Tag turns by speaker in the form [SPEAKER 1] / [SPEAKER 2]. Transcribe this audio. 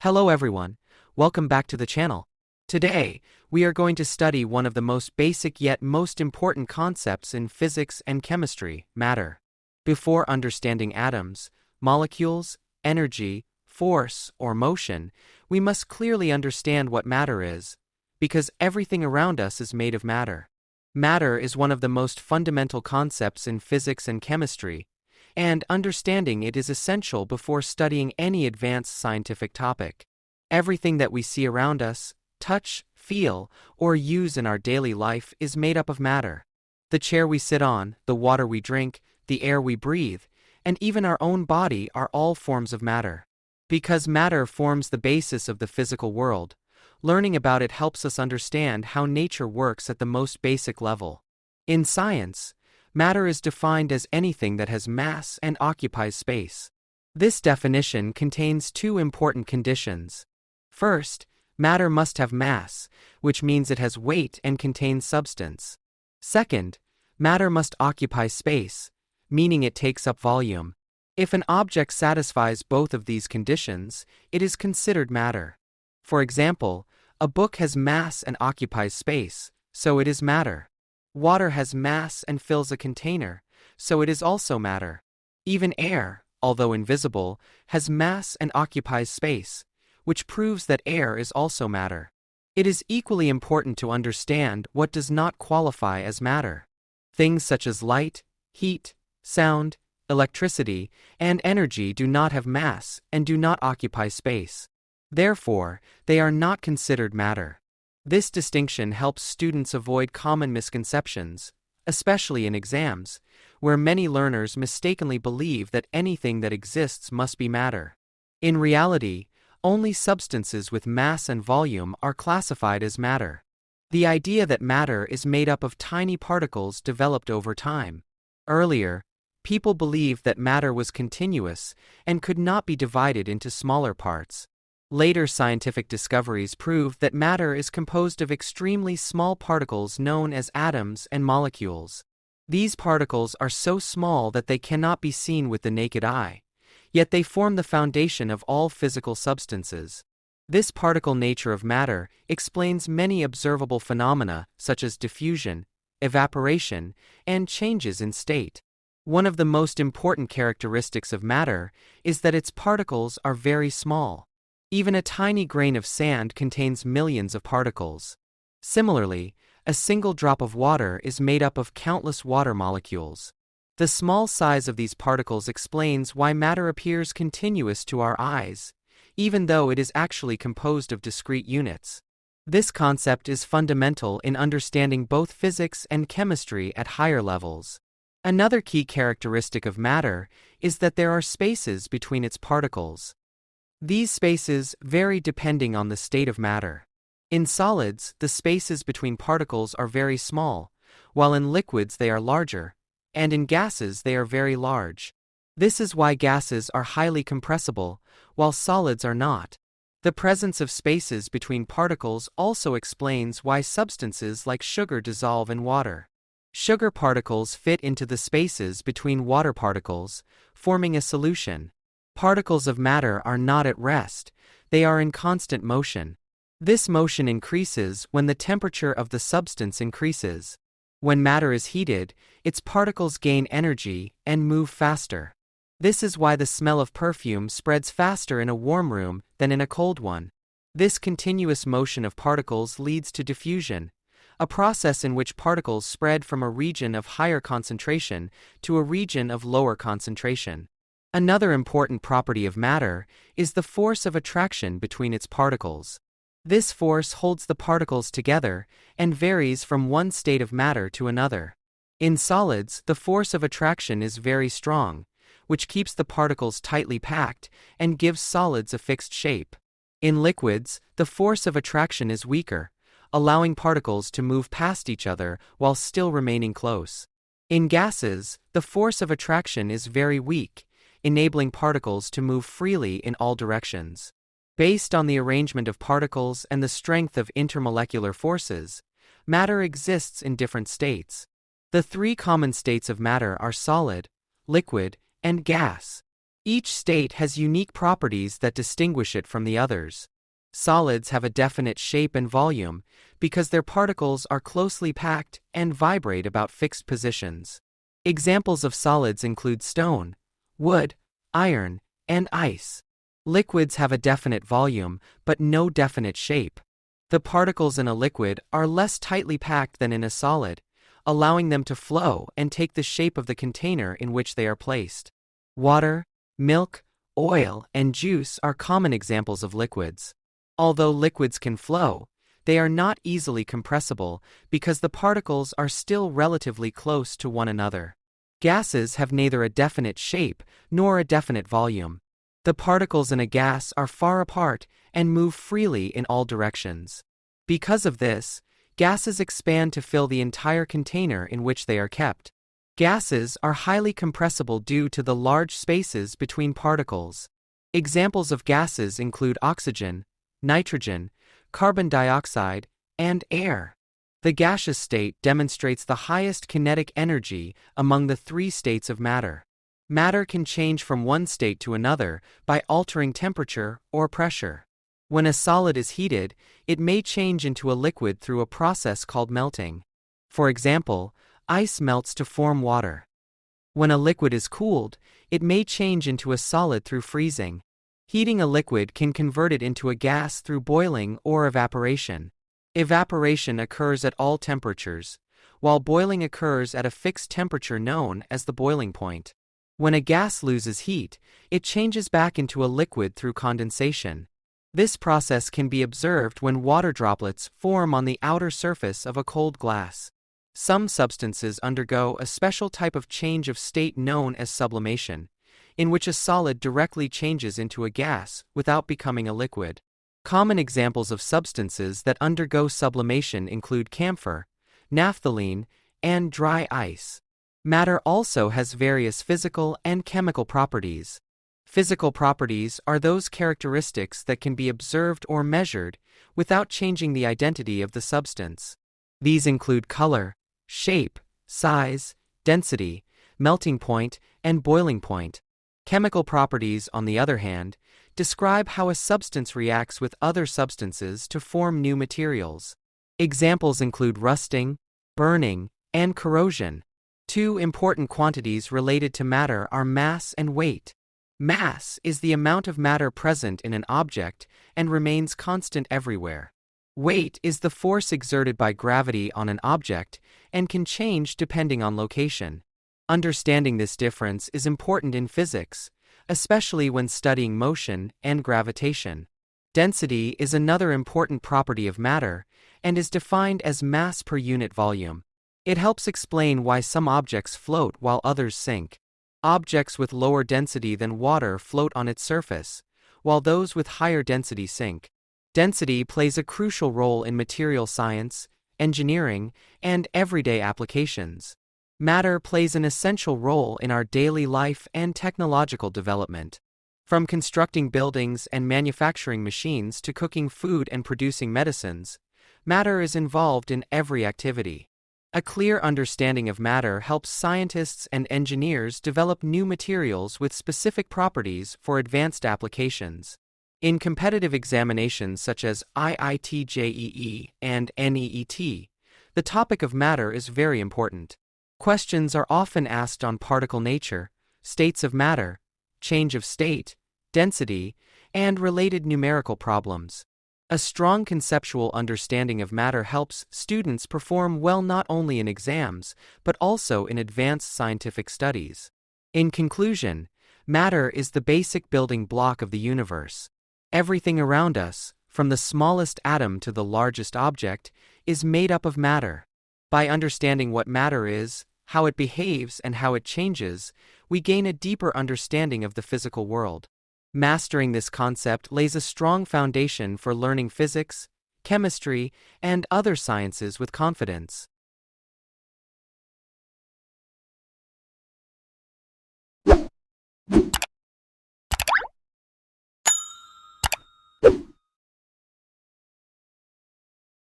[SPEAKER 1] Hello everyone, welcome back to the channel. Today, we are going to study one of the most basic yet most important concepts in physics and chemistry, matter. Before understanding atoms, molecules, energy, force, or motion, we must clearly understand what matter is, because everything around us is made of matter. Matter is one of the most fundamental concepts in physics and chemistry, and understanding it is essential before studying any advanced scientific topic. Everything that we see around us, touch, feel, or use in our daily life is made up of matter. The chair we sit on, the water we drink, the air we breathe, and even our own body are all forms of matter. Because matter forms the basis of the physical world, learning about it helps us understand how nature works at the most basic level. In science, matter is defined as anything that has mass and occupies space. This definition contains two important conditions. First, matter must have mass, which means it has weight and contains substance. Second, matter must occupy space, meaning it takes up volume. If an object satisfies both of these conditions, it is considered matter. For example, a book has mass and occupies space, so it is matter. Water has mass and fills a container, so it is also matter. Even air, although invisible, has mass and occupies space, which proves that air is also matter. It is equally important to understand what does not qualify as matter. Things such as light, heat, sound, electricity, and energy do not have mass and do not occupy space. Therefore, they are not considered matter. This distinction helps students avoid common misconceptions, especially in exams, where many learners mistakenly believe that anything that exists must be matter. In reality, only substances with mass and volume are classified as matter. The idea that matter is made up of tiny particles developed over time. Earlier, people believed that matter was continuous and could not be divided into smaller parts. Later scientific discoveries proved that matter is composed of extremely small particles known as atoms and molecules. These particles are so small that they cannot be seen with the naked eye, yet they form the foundation of all physical substances. This particle nature of matter explains many observable phenomena such as diffusion, evaporation, and changes in state. One of the most important characteristics of matter is that its particles are very small. Even a tiny grain of sand contains millions of particles. Similarly, a single drop of water is made up of countless water molecules. The small size of these particles explains why matter appears continuous to our eyes, even though it is actually composed of discrete units. This concept is fundamental in understanding both physics and chemistry at higher levels. Another key characteristic of matter is that there are spaces between its particles. These spaces vary depending on the state of matter. In solids, the spaces between particles are very small, while in liquids they are larger, and in gases they are very large. This is why gases are highly compressible, while solids are not. The presence of spaces between particles also explains why substances like sugar dissolve in water. Sugar particles fit into the spaces between water particles, forming a solution. Particles of matter are not at rest, they are in constant motion. This motion increases when the temperature of the substance increases. When matter is heated, its particles gain energy and move faster. This is why the smell of perfume spreads faster in a warm room than in a cold one. This continuous motion of particles leads to diffusion, a process in which particles spread from a region of higher concentration to a region of lower concentration. Another important property of matter is the force of attraction between its particles. This force holds the particles together and varies from one state of matter to another. In solids, the force of attraction is very strong, which keeps the particles tightly packed and gives solids a fixed shape. In liquids, the force of attraction is weaker, allowing particles to move past each other while still remaining close. In gases, the force of attraction is very weak, enabling particles to move freely in all directions. Based on the arrangement of particles and the strength of intermolecular forces, matter exists in different states. The three common states of matter are solid, liquid, and gas. Each state has unique properties that distinguish it from the others. Solids have a definite shape and volume because their particles are closely packed and vibrate about fixed positions. Examples of solids include stone, wood, iron, and ice. Liquids have a definite volume but no definite shape. The particles in a liquid are less tightly packed than in a solid, allowing them to flow and take the shape of the container in which they are placed. Water, milk, oil, and juice are common examples of liquids. Although liquids can flow, they are not easily compressible because the particles are still relatively close to one another. Gases have neither a definite shape nor a definite volume. The particles in a gas are far apart and move freely in all directions. Because of this, gases expand to fill the entire container in which they are kept. Gases are highly compressible due to the large spaces between particles. Examples of gases include oxygen, nitrogen, carbon dioxide, and air. The gaseous state demonstrates the highest kinetic energy among the three states of matter. Matter can change from one state to another by altering temperature or pressure. When a solid is heated, it may change into a liquid through a process called melting. For example, ice melts to form water. When a liquid is cooled, it may change into a solid through freezing. Heating a liquid can convert it into a gas through boiling or evaporation. Evaporation occurs at all temperatures, while boiling occurs at a fixed temperature known as the boiling point. When a gas loses heat, it changes back into a liquid through condensation. This process can be observed when water droplets form on the outer surface of a cold glass. Some substances undergo a special type of change of state known as sublimation, in which a solid directly changes into a gas without becoming a liquid. Common examples of substances that undergo sublimation include camphor, naphthalene, and dry ice. Matter also has various physical and chemical properties. Physical properties are those characteristics that can be observed or measured without changing the identity of the substance. These include color, shape, size, density, melting point, and boiling point. Chemical properties, on the other hand, describe how a substance reacts with other substances to form new materials. Examples include rusting, burning, and corrosion. Two important quantities related to matter are mass and weight. Mass is the amount of matter present in an object and remains constant everywhere. Weight is the force exerted by gravity on an object and can change depending on location. Understanding this difference is important in physics, especially when studying motion and gravitation. Density is another important property of matter and is defined as mass per unit volume. It helps explain why some objects float while others sink. Objects with lower density than water float on its surface, while those with higher density sink. Density plays a crucial role in material science, engineering, and everyday applications. Matter plays an essential role in our daily life and technological development. From constructing buildings and manufacturing machines to cooking food and producing medicines, matter is involved in every activity. A clear understanding of matter helps scientists and engineers develop new materials with specific properties for advanced applications. In competitive examinations such as IIT-JEE and NEET, the topic of matter is very important. Questions are often asked on particle nature, states of matter, change of state, density, and related numerical problems. A strong conceptual understanding of matter helps students perform well not only in exams, but also in advanced scientific studies. In conclusion, matter is the basic building block of the universe. Everything around us, from the smallest atom to the largest object, is made up of matter. By understanding what matter is, how it behaves, and how it changes, we gain a deeper understanding of the physical world. Mastering this concept lays a strong foundation for learning physics, chemistry, and other sciences with confidence.